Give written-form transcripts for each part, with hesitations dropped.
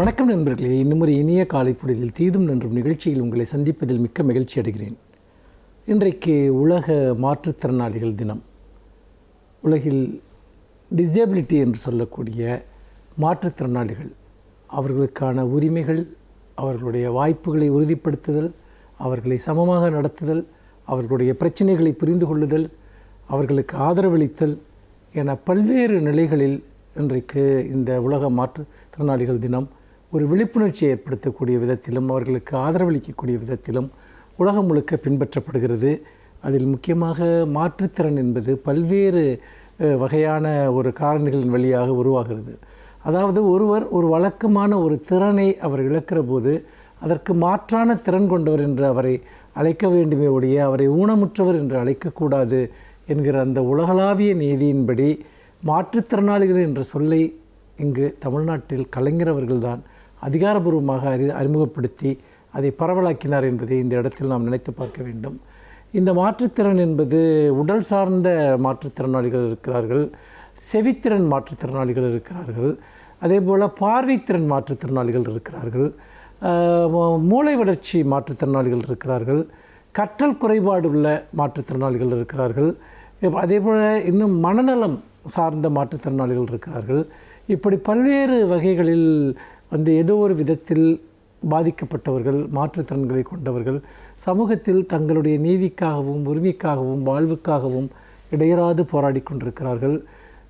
வணக்கம் நண்பர்களே, இன்னும் ஒரு இனிய காலை பொழுதில் தீதும் நன்றும் நிகழ்ச்சியில் உங்களை சந்திப்பதில் மிக்க மகிழ்ச்சி அடைகிறேன். இன்றைக்கு உலக மாற்றுத்திறனாளிகள் தினம். உலகில் டிசேபிலிட்டி என்று சொல்லக்கூடிய மாற்றுத்திறனாளிகள் அவர்களுக்கான உரிமைகள், அவர்களுடைய வாய்ப்புகளை உறுதிப்படுத்துதல், அவர்களை சமமாக நடத்துதல், அவர்களுடைய பிரச்சனைகளை புரிந்து கொள்ளுதல், அவர்களுக்கு ஆதரவளித்தல் என பல்வேறு நிலைகளில் இன்றைக்கு இந்த உலக மாற்றுத்திறனாளிகள் தினம் ஒரு விழிப்புணர்ச்சியை ஏற்படுத்தக்கூடிய விதத்திலும் அவர்களுக்கு ஆதரவளிக்கக்கூடிய விதத்திலும் உலகம் முழுக்க பின்பற்றப்படுகிறது. அதில் முக்கியமாக மாற்றுத்திறன் என்பது பல்வேறு வகையான ஒரு காரணிகளின் வழியாக உருவாகிறது. அதாவது ஒருவர் ஒரு வழக்கமான ஒரு திறனை அவர் இழக்கிற போது அதற்கு மாற்றான திறன் கொண்டவர் என்று அவரை அழைக்க வேண்டுமே ஒழிய அவரை ஊனமுற்றவர் என்று அழைக்கக்கூடாது என்கிற அந்த உலகளாவிய நீதியின்படி மாற்றுத்திறனாளிகள் என்ற சொல்லை இங்கு தமிழ்நாட்டில் கலைஞர் அவர்கள்தான் அதிகாரபூர்வமாக அறிமுகப்படுத்தி அதை பரவலாக்கினார் என்பதை இந்த இடத்தில் நாம் நினைத்து பார்க்க வேண்டும். இந்த மாற்றுத்திறன் என்பது உடல் சார்ந்த மாற்றுத்திறனாளிகள் இருக்கிறார்கள், செவித்திறன் மாற்றுத்திறனாளிகள் இருக்கிறார்கள், அதே போல் பார்வைத்திறன் மாற்றுத்திறனாளிகள் இருக்கிறார்கள், மூளை வளர்ச்சி மாற்றுத்திறனாளிகள் இருக்கிறார்கள், கற்றல் குறைபாடு உள்ள மாற்றுத்திறனாளிகள் இருக்கிறார்கள், அதே போல் இன்னும் மனநலம் சார்ந்த மாற்றுத்திறனாளிகள் இருக்கிறார்கள். இப்படி பல்வேறு வகைகளில் ஏதோ ஒரு விதத்தில் பாதிக்கப்பட்டவர்கள், மாற்றுத்திறன்களை கொண்டவர்கள் சமூகத்தில் தங்களுடைய நீதிக்காகவும் உரிமைக்காகவும் வாழ்வுக்காகவும் இடையறாது போராடி கொண்டிருக்கிறார்கள்.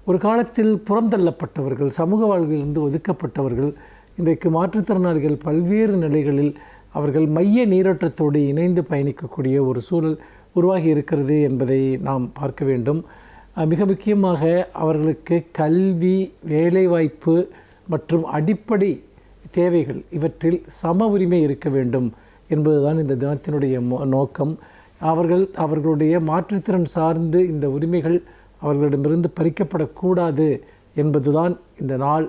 ஒரு காலத்தில் புறந்தள்ளப்பட்டவர்கள், சமூக வாழ்விலிருந்து ஒதுக்கப்பட்டவர்கள் இன்றைக்கு மாற்றுத்திறனாளிகள் பல்வேறு நிலைகளில் அவர்கள் மைய நீரோட்டத்தோடு இணைந்து பயணிக்கக்கூடிய ஒரு சூழல் உருவாகி இருக்கிறது என்பதை நாம் பார்க்க வேண்டும். மிக முக்கியமாக அவர்களுக்கு கல்வி, வேலைவாய்ப்பு மற்றும் அடிப்படை தேவைகள் இவற்றில் சம உரிமை இருக்க வேண்டும் என்பதுதான் இந்த தினத்தினுடைய நோக்கம். அவர்களுடைய மாற்றுத்திறன் சார்ந்து இந்த உரிமைகள் அவர்களிடமிருந்து பறிக்கப்படக்கூடாது என்பதுதான் இந்த நாள்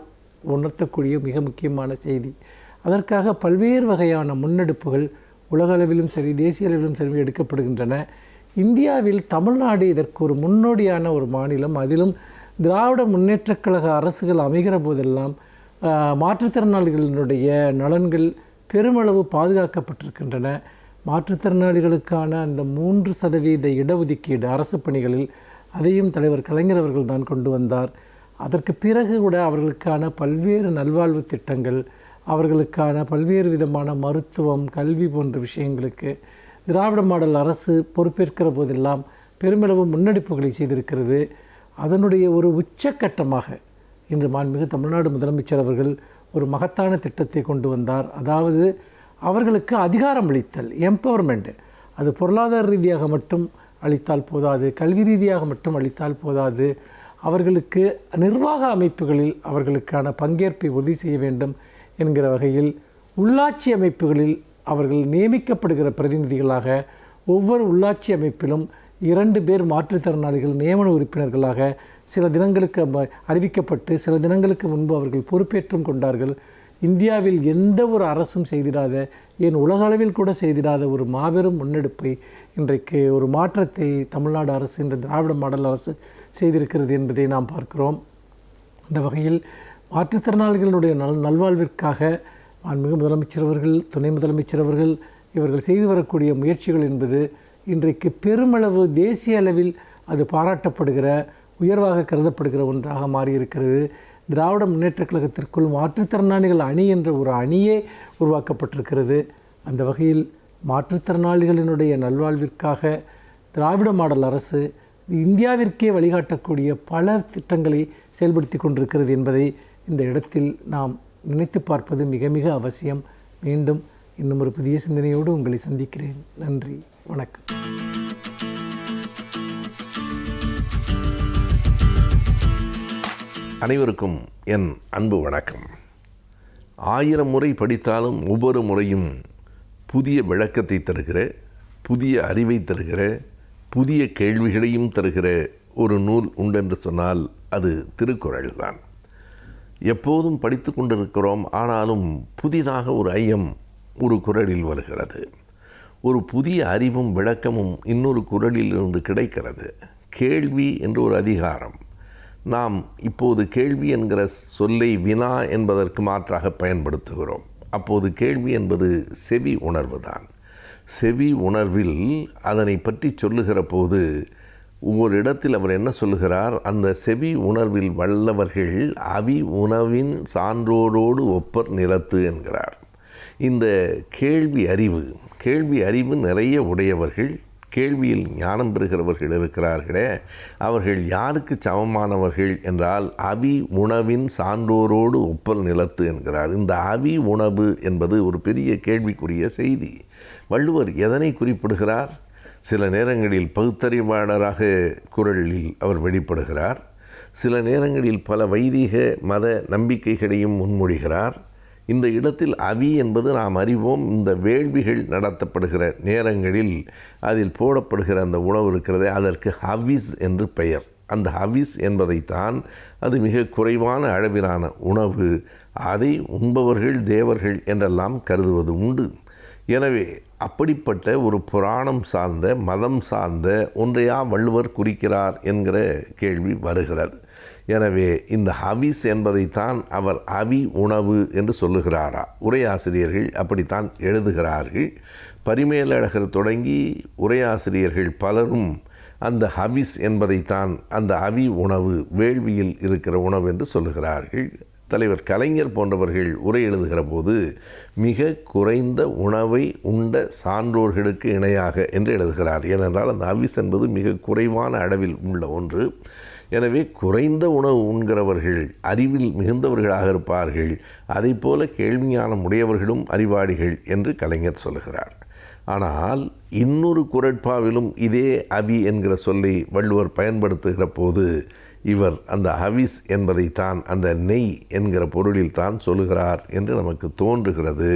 உணர்த்தக்கூடிய மிக முக்கியமான செய்தி. அதற்காக பல்வேறு வகையான முன்னெடுப்புகள் உலக அளவிலும் சரி, தேசிய அளவிலும் சரி எடுக்கப்படுகின்றன. இந்தியாவில் தமிழ்நாடு இதற்கு ஒரு முன்னோடியான ஒரு மாநிலம். அதிலும் திராவிட முன்னேற்றக் கழக அரசுகள் அமைகிற போதெல்லாம் மாற்றுத்திறனாளிகளினுடைய நலன்கள் பெருமளவு பாதுகாக்கப்பட்டிருக்கின்றன. மாற்றுத்திறனாளிகளுக்கான அந்த 3% இடஒதுக்கீடு அரசு பணிகளில் அதையும் தலைவர் கலைஞர் அவர்கள் தான் கொண்டு வந்தார். அதற்கு பிறகு கூட அவர்களுக்கான பல்வேறு நல்வாழ்வு திட்டங்கள், அவர்களுக்கான பல்வேறு விதமான மருத்துவம், கல்வி போன்ற விஷயங்களுக்கு திராவிட மாடல் அரசு பொறுப்பேற்கிற போதெல்லாம் பெருமளவு முன்னெடுப்புகளை செய்திருக்கிறது. அதனுடைய ஒரு உச்சக்கட்டமாக இன்று மாண்புமிகு தமிழ்நாடு முதலமைச்சர் அவர்கள் ஒரு மகத்தான திட்டத்தை கொண்டு வந்தார். அதாவது அவர்களுக்கு அதிகாரம் அளித்தல், எம்பவர்மெண்ட். அது பொருளாதார ரீதியாக மட்டும் அளித்தால் போதாது, கல்வி ரீதியாக மட்டும் அளித்தால் போதாது, அவர்களுக்கு நிர்வாக அமைப்புகளில் அவர்களுக்கான பங்கேற்பை உறுதி செய்ய வேண்டும் என்கிற வகையில் உள்ளாட்சி அமைப்புகளில் அவர்கள் நியமிக்கப்படுகிற பிரதிநிதிகளாக ஒவ்வொரு உள்ளாட்சி அமைப்பிலும் 2 பேர் மாற்றுத்திறனாளிகள் நியமன உறுப்பினர்களாக சில தினங்களுக்கு அறிவிக்கப்பட்டு சில தினங்களுக்கு முன்பு அவர்கள் பொறுப்பேற்றும் கொண்டார்கள். இந்தியாவில் எந்த ஒரு அரசும் செய்திடாத, ஏன் உலக அளவில் கூட செய்திடாத ஒரு மாபெரும் முன்னெடுப்பை, இன்றைக்கு ஒரு மாற்றத்தை தமிழ்நாடு அரசு, இந்த திராவிட மாடல் அரசு செய்திருக்கிறது என்பதை நாம் பார்க்கிறோம். இந்த வகையில் மாற்றுத்திறனாளிகளுடைய நல்வாழ்விற்காக மாண்புமிகு முதலமைச்சர் அவர்கள், துணை முதலமைச்சர் அவர்கள் இவர்கள் செய்து வரக்கூடிய முயற்சிகள் என்பது இன்றைக்கு பெருமளவு தேசிய அளவில் அது பாராட்டப்படுகிற, உயர்வாக கருதப்படுகிற ஒன்றாக மாறியிருக்கிறது. திராவிட முன்னேற்றக் கழகத்திற்குள் மாற்றுத்திறனாளிகள் அணி என்ற ஒரு அணியே உருவாக்கப்பட்டிருக்கிறது. அந்த வகையில் மாற்றுத்திறனாளிகளினுடைய நல்வாழ்விற்காக திராவிட மாடல் அரசு இந்தியாவிற்கே வழிகாட்டக்கூடிய பல திட்டங்களை செயல்படுத்தி கொண்டிருக்கிறது என்பதை இந்த இடத்தில் நாம் நினைத்து பார்ப்பது மிக மிக அவசியம். மீண்டும் இன்னும் ஒரு புதிய சிந்தனையோடு உங்களை சந்திக்கிறேன். நன்றி, வணக்கம். அனைவருக்கும் என் அன்பு வணக்கம். 1000 முறை படித்தாலும் ஒவ்வொரு முறையும் புதிய விளக்கத்தை தருகிற, புதிய அறிவை தருகிற, புதிய கேள்விகளையும் தருகிற ஒரு நூல் உண்டென்று சொன்னால் அது திருக்குறள் தான். எப்போதும் படித்து கொண்டிருக்கிறோம். ஆனாலும் புதிதாக ஒரு ஐயம் ஒரு குறளில் வருகிறது. ஒரு புதிய அறிவும் விளக்கமும் இன்னொரு குறளிலிருந்து கிடைக்கிறது. கேள்வி என்ற ஒரு அதிகாரம். நாம் இப்போது கேள்வி என்கிற சொல்லை வினா என்பதற்கு மாற்றாக பயன்படுத்துகிறோம். அப்போது கேள்வி என்பது செவி உணர்வு தான். செவி உணர்வில் அதனை பற்றி சொல்லுகிற போது ஒவ்வொரு இடத்தில் அவர் என்ன சொல்லுகிறார், அந்த செவி உணர்வில் வல்லவர்கள் அவி உணவின் சான்றோரோடு ஒப்பர் நிலத்து என்கிறார். இந்த கேள்வி அறிவு நிறைய உடையவர்கள், கேள்வியில் ஞானம் பெறுகிறவர்கள் இருக்கிறார்களே, அவர்கள் யாருக்கு சமமானவர்கள் என்றால் அவி உணவின் சான்றோரோடு ஒப்பல் நிலத்து என்கிறார். இந்த அவி உணவு என்பது ஒரு பெரிய கேள்விக்குரிய செய்தி. வள்ளுவர் எதனை குறிப்பிடுகிறார்? சில நேரங்களில் பகுத்தறிவாளராக குரலில் அவர் வெளிப்படுகிறார். சில நேரங்களில் பல வைதிக மத நம்பிக்கைகளையும் முன்மொழிகிறார். இந்த இடத்தில் அவி என்பது நாம் அறிவோம், இந்த வேள்விகள் நடத்தப்படுகிற நேரங்களில் அதில் போடப்படுகிற அந்த உணவு இருக்கிறதே, அதற்கு ஹவிஸ் என்று பெயர். அந்த ஹவிஸ் என்பதைத்தான், அது மிக குறைவான அளவிலான உணவு, அதை உண்பவர்கள் தேவர்கள் என்றெல்லாம் கருதுவது உண்டு. எனவே அப்படிப்பட்ட ஒரு புராணம் சார்ந்த மதம் சார்ந்த ஒன்றையா வள்ளுவர் குறிக்கிறார் என்கிற கேள்வி வருகிறது. எனவே இந்த ஹவிஸ் என்பதைத்தான் அவர் அவி உணவு என்று சொல்லுகிறாரா? உரையாசிரியர்கள் அப்படித்தான் எழுதுகிறார்கள். பரிமேலழகர் தொடங்கி உரையாசிரியர்கள் பலரும் அந்த ஹவிஸ் என்பதைத்தான் அந்த அவி உணவு, வேள்வியில் இருக்கிற உணவு என்று சொல்லுகிறார்கள். தலைவர் கலைஞர் போன்றவர்கள் உரை எழுதுகிற போது மிக குறைந்த உணவை உண்ட சான்றோர்களுக்கு இணையாக என்று எழுதுகிறார். ஏனென்றால் அந்த ஹவிஸ் என்பது மிக குறைவான அளவில் உள்ள ஒன்று. எனவே குறைந்த உணவு உண்கிறவர்கள் அறிவில் மிகுந்தவர்களாக இருப்பார்கள். அதை போல கேள்வி ஞானம் உடையவர்களும் அறிவாளிகள் என்று கலைஞர் சொல்லுகிறார். ஆனால் இன்னொரு குறட்பாவிலும் இதே அவி என்கிற சொல்லை வள்ளுவர் பயன்படுத்துகிற போது இவர் அந்த ஹவிஸ் என்பதைத்தான் அந்த நெய் என்கிற பொருளில் தான் சொல்லுகிறார் என்று நமக்கு தோன்றுகிறது.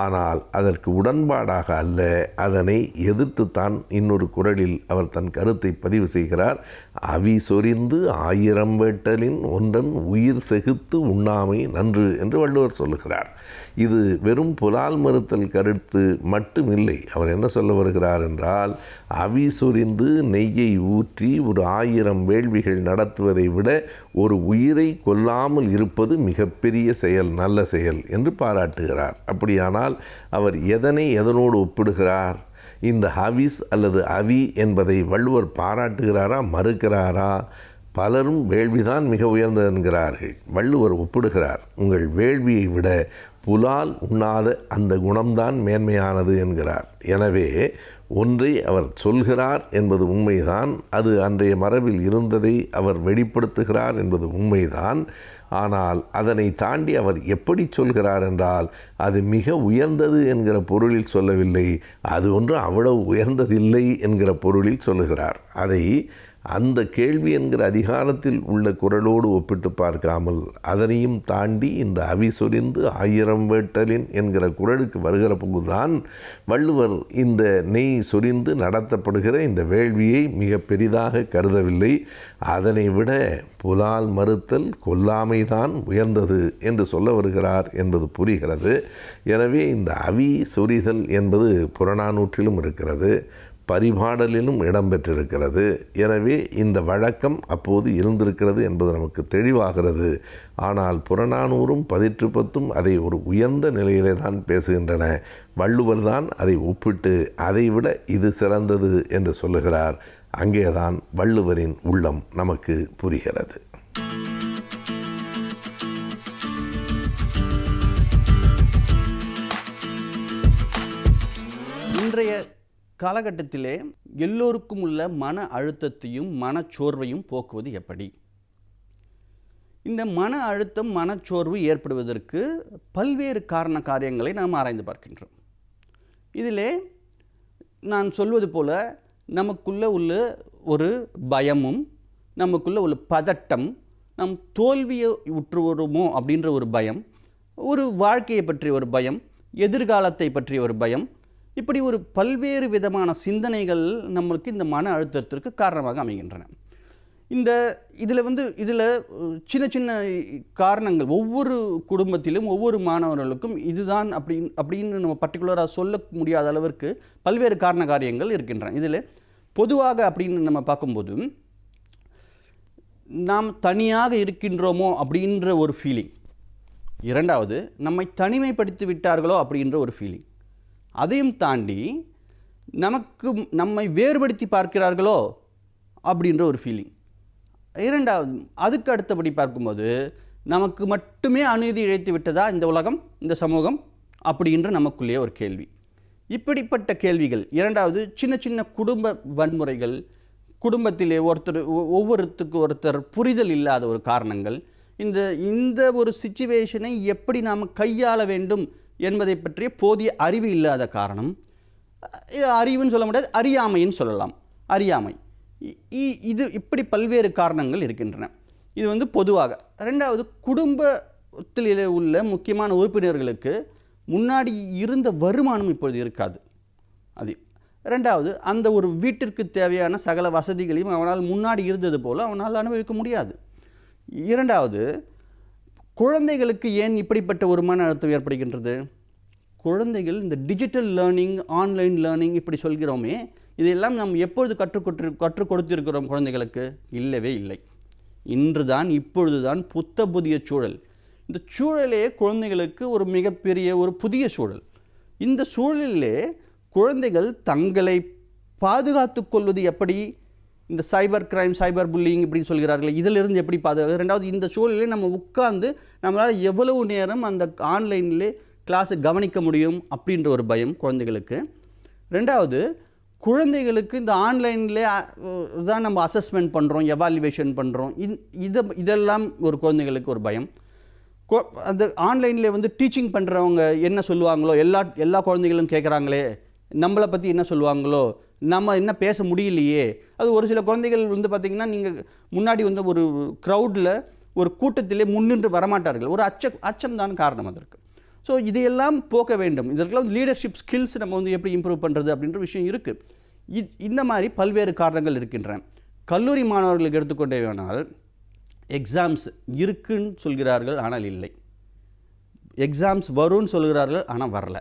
ஆனால் அதற்கு உடன்பாடாக அல்ல, அதனை எதிர்த்துத்தான் இன்னொரு குறளில் அவர் தன் கருத்தை பதிவு செய்கிறார். அவி சொரிந்து 1000 வேட்டலின் ஒன்றன் உயிர் செகுத்து உண்ணாமை நன்று என்று வள்ளுவர் சொல்லுகிறார். இது வெறும் புலால் மறுத்தல் கருத்து மட்டுமில்லை. அவர் என்ன சொல்ல வருகிறார் என்றால், அவி சொரிந்து நெய்யை ஊற்றி ஒரு 1000 வேள்விகள் நடத்துவதை விட ஒரு உயிரை கொல்லாமல் இருப்பது மிகப்பெரிய செயல், நல்ல செயல் என்று பாராட்டுகிறார். அப்படியானால் அவர் எதனை எதனோடு ஒப்பிடுகிறார்? இந்த ஹவிஸ் அல்லது அவி என்பதை வள்ளுவர் பாராட்டுகிறாரா, மறுக்கிறாரா? பலரும் வேள்விதான் மிக உயர்ந்தது என்கிறார்கள். வள்ளுவர் ஒப்பிடுகிறார், உங்கள் வேள்வியை விட புலால் உண்ணாத அந்த குணம்தான் மேன்மையானது என்கிறார். எனவே ஒன்றை அவர் சொல்கிறார் என்பது உண்மைதான், அது அன்றைய மரபில் இருந்ததை அவர் வெளிப்படுத்துகிறார் என்பது உண்மைதான். ஆனால் அதனை தாண்டி அவர் எப்படி சொல்கிறார் என்றால், அது மிக உயர்ந்தது என்கிற பொருளில் சொல்லவில்லை, அது ஒன்று அவ்வளவு உயர்ந்ததில்லை என்கிற பொருளில் சொல்லுகிறார். அதை அந்த கேள்வி என்கிற அதிகாரத்தில் உள்ள குறளோடு ஒப்பிட்டு பார்க்காமல் அதனையும் தாண்டி இந்த அவி சொரிந்து 1000 வேட்டலின் என்கிற குறளுக்கு வருகிற போதுதான் வள்ளுவர் இந்த நெய் சொரிந்து நடத்தப்படுகிற இந்த வேள்வியை மிக பெரிதாக கருதவில்லை. அதனை விட புலால் மறுத்தல் கொல்லாமைதான் உயர்ந்தது என்று சொல்ல வருகிறார் என்பது புரிகிறது. எனவே இந்த அவி சொரிதல் என்பது புறநானூற்றிலும் இருக்கிறது, பரிபாடலிலும் இடம்பெற்றிருக்கிறது. எனவே இந்த வழக்கம் அப்போது இருந்திருக்கிறது என்பது நமக்கு தெளிவாகிறது. ஆனால் புறநானூறும் 1810 அதை ஒரு உயர்ந்த நிலையிலே தான் பேசுகின்றன. வள்ளுவர் தான் அதை ஒப்பிட்டு அதைவிட இது சிறந்தது என்று சொல்லுகிறார். அங்கேதான் வள்ளுவரின் உள்ளம் நமக்கு புரிகிறது. இன்றைய காலகட்டத்திலே எல்லோருக்கும் உள்ள மன அழுத்தத்தையும் மனச்சோர்வையும் போக்குவது எப்படி? இந்த மன அழுத்தம் மனச்சோர்வு ஏற்படுவதற்கு பல்வேறு காரியங்களை நாம் ஆராய்ந்து பார்க்கின்றோம். இதிலே நான் சொல்வது போல நமக்குள்ள உள்ள ஒரு பயமும், நமக்குள்ள உள்ள பதட்டம், நம் தோல்வியை உற்றுவருமோ அப்படின்ற ஒரு பயம், ஒரு வாழ்க்கையை பற்றிய ஒரு பயம், எதிர்காலத்தை பற்றிய ஒரு பயம், இப்படி ஒரு பல்வேறு விதமான சிந்தனைகள் நம்மளுக்கு இந்த மன அழுத்தத்திற்கு காரணமாக அமைகின்றன. இதில் சின்ன சின்ன காரணங்கள் ஒவ்வொரு குடும்பத்திலும் ஒவ்வொரு மாணவர்களுக்கும் இதுதான் அப்படின்னு நம்ம பர்டிகுலராக சொல்ல முடியாத அளவிற்கு பல்வேறு காரியங்கள் இருக்கின்றன. இதில் பொதுவாக அப்படின்னு நம்ம பார்க்கும்போது நாம் தனியாக இருக்கின்றோமோ அப்படின்ற ஒரு ஃபீலிங். இரண்டாவது, நம்மை தனிமைப்படுத்தி விட்டார்களோ அப்படின்ற ஒரு ஃபீலிங். அதையும் தாண்டி நம்மை வேறுபடுத்தி பார்க்கிறார்களோ அப்படின்ற ஒரு ஃபீலிங். இரண்டாவது, அதுக்கு அடுத்தபடி பார்க்கும்போது நமக்கு மட்டுமே அநீதி இழைத்து விட்டதா இந்த உலகம், இந்த சமூகம் அப்படின்ற நமக்குள்ளே ஒரு கேள்வி. இப்படிப்பட்ட கேள்விகள். இரண்டாவது, சின்ன சின்ன குடும்ப வன்முறைகள், குடும்பத்திலே ஒவ்வொருத்தருக்கு ஒருத்தர் புரிதல் இல்லாத ஒரு காரணங்கள். இந்த ஒரு சிச்சுவேஷனை எப்படி நாம் கையாள வேண்டும் என்பதை பற்றிய போதிய அறிவு இல்லாத காரணம். அறிவுன்னு சொல்ல முடியாது, அறியாமைன்னு சொல்லலாம். அறியாமை. இப்படி பல்வேறு காரணங்கள் இருக்கின்றன. இது பொதுவாக. ரெண்டாவது, குடும்பத்தில் உள்ள முக்கியமான உறுப்பினர்களுக்கு முன்னாடி இருந்த வருமானம் இப்பொழுது இருக்காது. அது ரெண்டாவது, அந்த ஒரு வீட்டிற்கு தேவையான சகல வசதிகளையும் அவனால் முன்னாடி இருந்தது போல் அவனால் அனுபவிக்க முடியாது. இரண்டாவது, குழந்தைகளுக்கு ஏன் இப்படிப்பட்ட ஒரு மன அழுத்தம் ஏற்படுகின்றது? குழந்தைகள் இந்த டிஜிட்டல் லேர்னிங், ஆன்லைன் லேர்னிங் இப்படி சொல்கிறோமே, இதையெல்லாம் நாம் எப்பொழுது கற்றுக் கொடுத்திருக்கிறோம் குழந்தைகளுக்கு? இல்லவே இல்லை. இப்பொழுது தான் புதிய சூழல். இந்த சூழலே குழந்தைகளுக்கு ஒரு மிகப்பெரிய ஒரு புதிய சூழல். இந்த சூழலிலே குழந்தைகள் தங்களை பாதுகாத்து கொள்வது எப்படி? இந்த சைபர் கிரைம், சைபர் புல்லிங் இப்படின்னு சொல்கிறார்கள், இதிலிருந்து எப்படி பாதுகாக்க? ரெண்டாவது, இந்த சூழலில் நம்ம உட்கார்ந்து நம்மளால் எவ்வளவு நேரம் அந்த ஆன்லைனிலே கிளாஸை கவனிக்க முடியும் அப்படின்ற ஒரு பயம் குழந்தைகளுக்கு. ரெண்டாவது, குழந்தைகளுக்கு இந்த ஆன்லைனில் தான் நம்ம அசஸ்மெண்ட் பண்ணுறோம், எவாலுவேஷன் பண்ணுறோம். இதெல்லாம் ஒரு குழந்தைகளுக்கு ஒரு பயம். அந்த ஆன்லைனில் டீச்சிங் பண்ணுறவங்க என்ன சொல்லுவாங்களோ, எல்லா குழந்தைகளும் கேட்குறாங்களே, நம்மளை பற்றி என்ன சொல்லுவாங்களோ, நம்ம என்ன பேச முடியலையே. அது ஒரு சில குழந்தைகள் பார்த்திங்கன்னா, நீங்கள் முன்னாடி ஒரு க்ரௌடில், ஒரு கூட்டத்திலே முன்னின்று வரமாட்டார்கள். ஒரு அச்சம் தான் காரணம் அதற்கு. ஸோ இதையெல்லாம் போக்க வேண்டும். இதற்கெல்லாம் லீடர்ஷிப் ஸ்கில்ஸ் நம்ம எப்படி இம்ப்ரூவ் பண்ணுறது அப்படின்ற விஷயம் இருக்குது. இந்த மாதிரி பல்வேறு காரணங்கள் இருக்கின்றன. கல்லூரி மாணவர்களுக்கு எடுத்துக்கொண்டே வேணால், எக்ஸாம்ஸ் இருக்குன்னு சொல்கிறார்கள், ஆனால் இல்லை. எக்ஸாம்ஸ் வரும்னு சொல்கிறார்கள், ஆனால் வரல.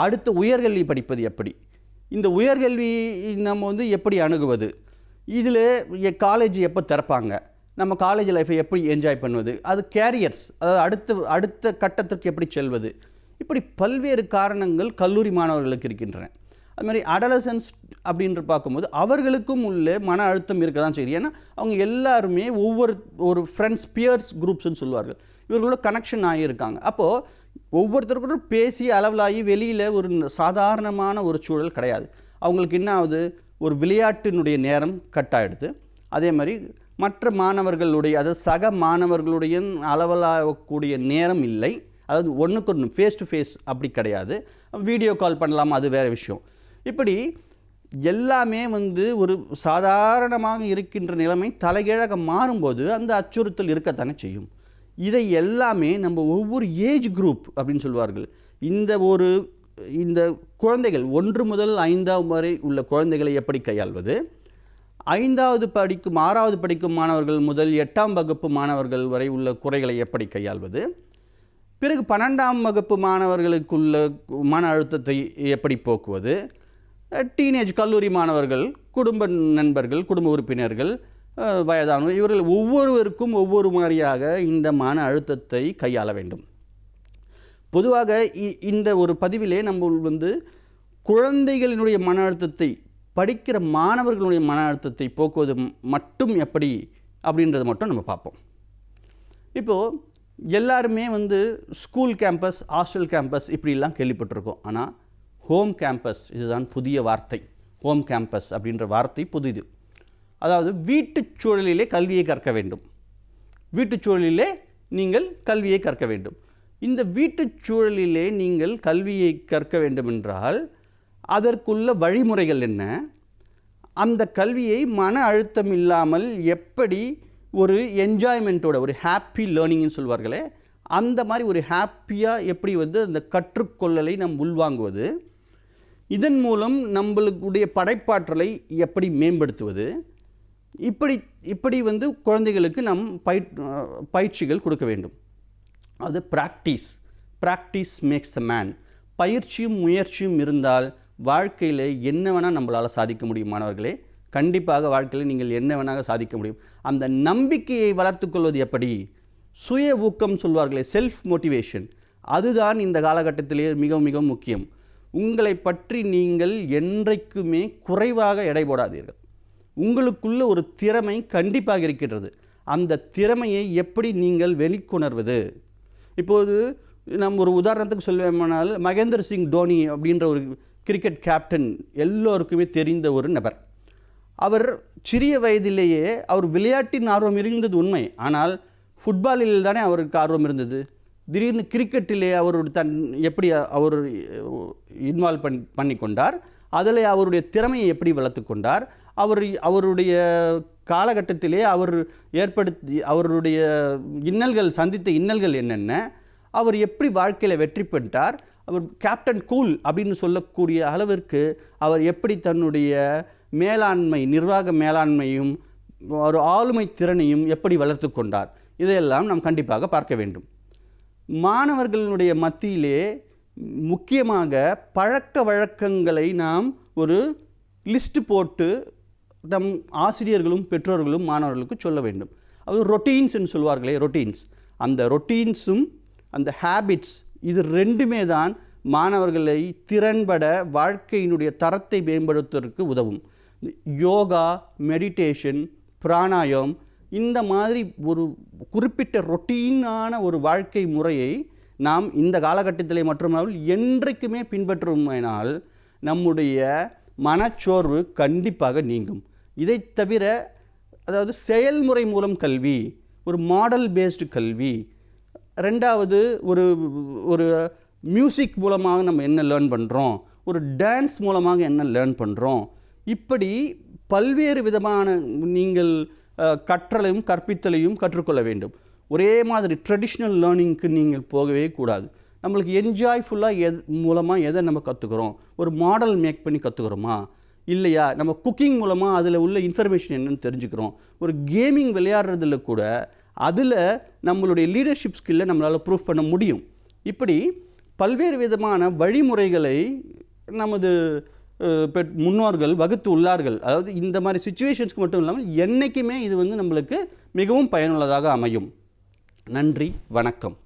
அடுத்து உயர்கல்வி படிப்பது எப்படி? இந்த உயர்கல்வி நம்ம எப்படி அணுகுவது? இதில் காலேஜ் எப்போ திறப்பாங்க? நம்ம காலேஜ் லைஃப்பை எப்படி என்ஜாய் பண்ணுவது? அது கேரியர்ஸ், அதாவது அடுத்த கட்டத்திற்கு எப்படி செல்வது? இப்படி பல்வேறு காரணங்கள் கல்லூரி மாணவர்களுக்கு இருக்கின்றன. அதுமாதிரி அடலசன்ஸ் அப்படின்ற பார்க்கும்போது அவர்களுக்கும் உள்ள மன அழுத்தம் இருக்க தான் சரி. ஏன்னா அவங்க எல்லாருமே ஒரு ஃப்ரெண்ட்ஸ், பியர்ஸ் குரூப்ஸ்ன்னு சொல்லுவார்கள், இவர்களோட கனெக்ஷன் ஆகியிருக்காங்க. அப்போது ஒவ்வொருத்தருக்கும் பேசி அளவலாகி வெளியில் ஒரு சாதாரணமான ஒரு சூழல் கிடையாது. அவங்களுக்கு என்ன ஆகுது? ஒரு விளையாட்டினுடைய நேரம் கட் ஆகிடுது. அதே மாதிரி மற்ற மாணவர்களுடைய, அதாவது சக மாணவர்களுடைய அளவலாகக்கூடிய நேரம் இல்லை. அதாவது ஒன்றுக்கு ஒன்று ஃபேஸ் டு ஃபேஸ் அப்படி கிடையாது. வீடியோ கால் பண்ணலாமா, அது வேறு விஷயம். இப்படி எல்லாமே ஒரு சாதாரணமாக இருக்கின்ற நிலைமை தலைகீழாக மாறும்போது அந்த அச்சுறுத்தல் இருக்கத்தானே செய்யும். இதை எல்லாமே நம்ம ஒவ்வொரு ஏஜ் குரூப் அப்படின்னு சொல்வார்கள். இந்த குழந்தைகள் 1 முதல் 5ஆம் வரை உள்ள குழந்தைகளை எப்படி கையாள்வது? 5வது படிக்கும் 6வது படிக்கும் மாணவர்கள் முதல் 8ஆம் வகுப்பு மாணவர்கள் வரை உள்ள குறைகளை எப்படி கையாள்வது? பிறகு 12ஆம் வகுப்பு மாணவர்களுக்குள்ள மன அழுத்தத்தை எப்படி போக்குவது? டீனேஜ் கல்லூரி மாணவர்கள், குடும்ப நண்பர்கள், குடும்ப உறுப்பினர்கள், வயதானவர், இவர்கள் ஒவ்வொருவருக்கும் ஒவ்வொரு மாதிரியாக இந்த மன அழுத்தத்தை கையாள வேண்டும். பொதுவாக இந்த ஒரு பதிவிலே நம்ம குழந்தைகளினுடைய மன அழுத்தத்தை, படிக்கிற மாணவர்களுடைய மன அழுத்தத்தை போக்குவது மட்டும் எப்படி அப்படின்றத மட்டும் நம்ம பார்ப்போம். இப்போது எல்லாருமே ஸ்கூல் கேம்பஸ், ஹாஸ்டல் கேம்பஸ் இப்படிலாம் கேள்விப்பட்டிருக்கோம். ஆனால் ஹோம் கேம்பஸ், இதுதான் புதிய வார்த்தை. ஹோம் கேம்பஸ் அப்படின்ற வார்த்தை புதிது. அதாவது வீட்டுச் சூழலிலே கல்வியை கற்க வேண்டும். வீட்டுச் சூழலிலே நீங்கள் கல்வியை கற்க வேண்டும். இந்த வீட்டுச் சூழலிலே நீங்கள் கல்வியை கற்க வேண்டும் என்றால் அதற்குள்ள வழிமுறைகள் என்ன? அந்த கல்வியை மன அழுத்தம் இல்லாமல் எப்படி ஒரு என்ஜாய்மெண்ட்டோட, ஒரு ஹாப்பி லேர்னிங்னு சொல்வார்களே, அந்த மாதிரி ஒரு ஹாப்பியாக எப்படி அந்த கற்றுக்கொள்ளலை நாம் உள்வாங்குவது? இதன் மூலம் நம்மளுடைய படைப்பாற்றலை எப்படி மேம்படுத்துவது? இப்படி குழந்தைகளுக்கு நாம் பயிற்சிகள் கொடுக்க வேண்டும். அது ப்ராக்டிஸ் மேக்ஸ் அ மேன். பயிற்சியும் முயற்சியும் இருந்தால் வாழ்க்கையில் என்ன வேணால் நம்மளால் சாதிக்க முடியும் மாணவர்களே. கண்டிப்பாக வாழ்க்கையில் நீங்கள் என்ன வேணாலும் சாதிக்க முடியும். அந்த நம்பிக்கையை வளர்த்துக்கொள்வது எப்படி? சுய ஊக்கம் சொல்வார்களே, செல்ஃப் மோட்டிவேஷன், அதுதான் இந்த காலகட்டத்திலே மிக மிக முக்கியம். உங்களை பற்றி நீங்கள் என்றைக்குமே குறைவாக எடை போடாதீர்கள். உங்களுக்குள்ள ஒரு திறமை கண்டிப்பாக இருக்கின்றது. அந்த திறமையை எப்படி நீங்கள் வெளிக்கொணர்வது? இப்போது நம்ம ஒரு உதாரணத்துக்கு சொல்வேமானால், மகேந்திர சிங் தோனி அப்படின்ற ஒரு கிரிக்கெட் கேப்டன் எல்லோருக்குமே தெரிந்த ஒரு நபர். அவர் சிறிய வயதிலேயே அவர் விளையாட்டின் ஆர்வம் இருந்தது உண்மை. ஆனால் ஃபுட்பாலில் தானே அவருக்கு ஆர்வம் இருந்தது. திடீர்னு கிரிக்கெட்டிலே எப்படி அவர் இன்வால்வ் பண்ணி கொண்டார், அதில் அவருடைய திறமையை எப்படி வளர்த்து கொண்டார், அவருடைய காலகட்டத்திலே அவருடைய சந்தித்த இன்னல்கள் என்னென்ன, அவர் எப்படி வாழ்க்கையில் வெற்றி பெற்றார், அவர் கேப்டன் கூல் அப்படின்னு சொல்லக்கூடிய அளவிற்கு அவர் எப்படி தன்னுடைய நிர்வாக மேலாண்மையும் ஒரு ஆளுமை திறனையும் எப்படி வளர்த்து கொண்டார், இதையெல்லாம் நாம் கண்டிப்பாக பார்க்க வேண்டும். மாணவர்களுடைய மத்தியிலே முக்கியமாக பழக்க வழக்கங்களை நாம் ஒரு லிஸ்ட்டு போட்டு நம் ஆசிரியர்களும் பெற்றோர்களும் மாணவர்களுக்கு சொல்ல வேண்டும். அது ரொட்டீன்ஸ்ன்னு சொல்வார்களே, ரொட்டீன்ஸ், அந்த ரொட்டீன்ஸும் அந்த ஹேபிட்ஸ், இது ரெண்டுமே தான் மாணவர்களை திறன்பட வாழ்க்கையினுடைய தரத்தை மேம்படுத்துவதற்கு உதவும். யோகா, மெடிடேஷன், பிராணாயம், இந்த மாதிரி ஒரு குறிப்பிட்ட ரொட்டீனான ஒரு வாழ்க்கை முறையை நாம் இந்த காலகட்டத்திலே மட்டுமல்லாமல் என்றைக்குமே பின்பற்றுமானால் நம்முடைய மனச்சோர்வு கண்டிப்பாக நீங்கும். இதை தவிர, அதாவது செயல்முறை மூலம் கல்வி, ஒரு மாடல் பேஸ்டு கல்வி, ரெண்டாவது ஒரு மியூசிக் மூலமாக நம்ம என்ன லேர்ன் பண்ணுறோம், ஒரு டான்ஸ் மூலமாக என்ன லேர்ன் பண்ணுறோம், இப்படி பல்வேறு விதமான நீங்கள் கற்றலையும் கற்பித்தலையும் கற்றுக்கொள்ள வேண்டும். ஒரே மாதிரி ட்ரெடிஷ்னல் லேர்னிங்க்கு நீங்கள் போகவே கூடாது. நம்மளுக்கு என்ஜாய்ஃபுல்லாக மூலமாக எதை நம்ம கற்றுக்குறோம், ஒரு மாடல் மேக் பண்ணி கற்றுக்குறோமா இல்லையா, நம்ம குக்கிங் மூலமாக அதில் உள்ள இன்ஃபர்மேஷன் என்னென்னு தெரிஞ்சுக்கிறோம், ஒரு கேமிங் விளையாடுறதுல கூட அதில் நம்மளுடைய லீடர்ஷிப் ஸ்கில்லை நம்மளால் ப்ரூவ் பண்ண முடியும். இப்படி பல்வேறு விதமான வழிமுறைகளை நமது முன்னோர்கள் வகுத்து உள்ளார்கள். அதாவது இந்த மாதிரி சிச்சுவேஷன்ஸ்க்கு மட்டும் இல்லாமல் என்றைக்குமே இது நம்மளுக்கு மிகவும் பயனுள்ளதாக அமையும். நன்றி, வணக்கம்.